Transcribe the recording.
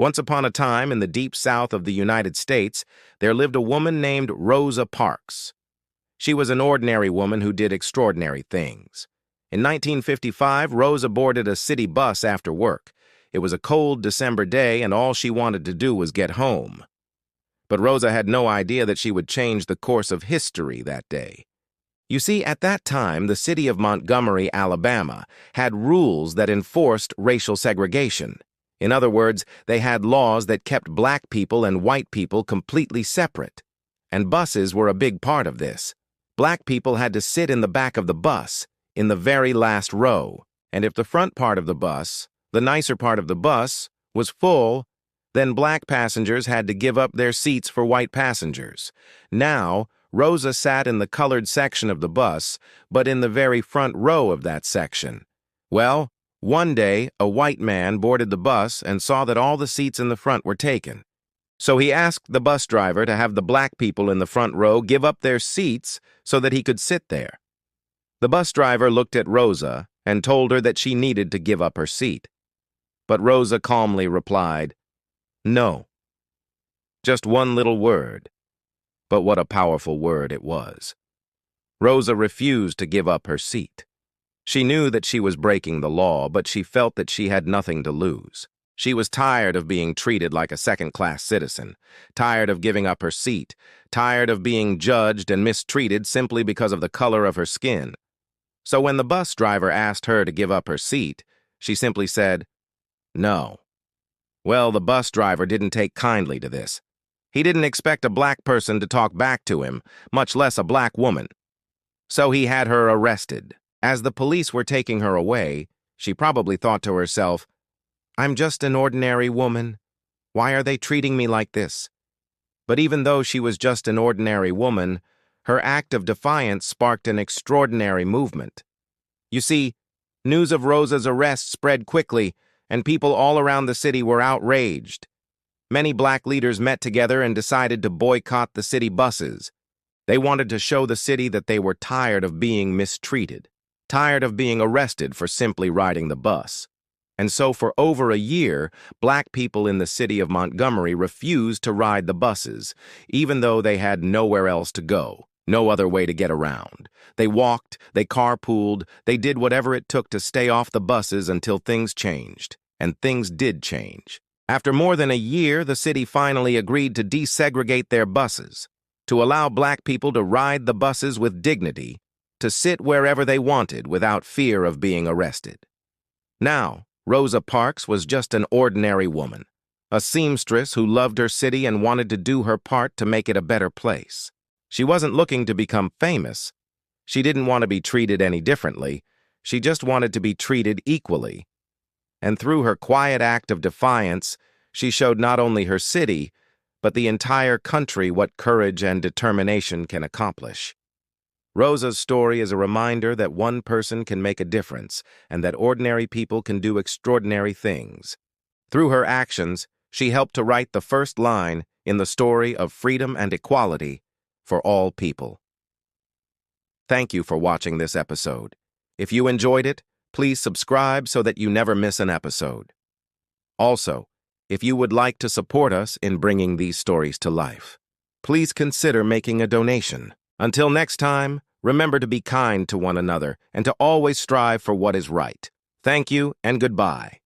Once upon a time, in the deep south of the United States, there lived a woman named Rosa Parks. She was an ordinary woman who did extraordinary things. In 1955, Rosa boarded a city bus after work. It was a cold December day, and all she wanted to do was get home. But Rosa had no idea that she would change the course of history that day. You see, at that time, the city of Montgomery, Alabama, had rules that enforced racial segregation. In other words, they had laws that kept black people and white people completely separate. And buses were a big part of this. Black people had to sit in the back of the bus, in the very last row. And if the front part of the bus, the nicer part of the bus, was full, then black passengers had to give up their seats for white passengers. Now, Rosa sat in the colored section of the bus, but in the very front row of that section. Well, one day, a white man boarded the bus and saw that all the seats in the front were taken. So he asked the bus driver to have the black people in the front row give up their seats so that he could sit there. The bus driver looked at Rosa and told her that she needed to give up her seat. But Rosa calmly replied, "No." Just one little word. But what a powerful word it was. Rosa refused to give up her seat. She knew that she was breaking the law, but she felt that she had nothing to lose. She was tired of being treated like a second-class citizen, tired of giving up her seat, tired of being judged and mistreated simply because of the color of her skin. So when the bus driver asked her to give up her seat, she simply said, "No." Well, the bus driver didn't take kindly to this. He didn't expect a black person to talk back to him, much less a black woman. So he had her arrested. As the police were taking her away, she probably thought to herself, "I'm just an ordinary woman. Why are they treating me like this?" But even though she was just an ordinary woman, her act of defiance sparked an extraordinary movement. You see, news of Rosa's arrest spread quickly, and people all around the city were outraged. Many black leaders met together and decided to boycott the city buses. They wanted to show the city that they were tired of being mistreated, tired of being arrested for simply riding the bus. And so for over a year, black people in the city of Montgomery refused to ride the buses, even though they had nowhere else to go, no other way to get around. They walked, they carpooled, they did whatever it took to stay off the buses until things changed. And things did change. After more than a year, the city finally agreed to desegregate their buses, to allow black people to ride the buses with dignity, to sit wherever they wanted without fear of being arrested. Now, Rosa Parks was just an ordinary woman, a seamstress who loved her city and wanted to do her part to make it a better place. She wasn't looking to become famous. She didn't want to be treated any differently. She just wanted to be treated equally. And through her quiet act of defiance, she showed not only her city, but the entire country what courage and determination can accomplish. Rosa's story is a reminder that one person can make a difference and that ordinary people can do extraordinary things. Through her actions, she helped to write the first line in the story of freedom and equality for all people. Thank you for watching this episode. If you enjoyed it, please subscribe so that you never miss an episode. Also, if you would like to support us in bringing these stories to life, please consider making a donation. Until next time, remember to be kind to one another and to always strive for what is right. Thank you and goodbye.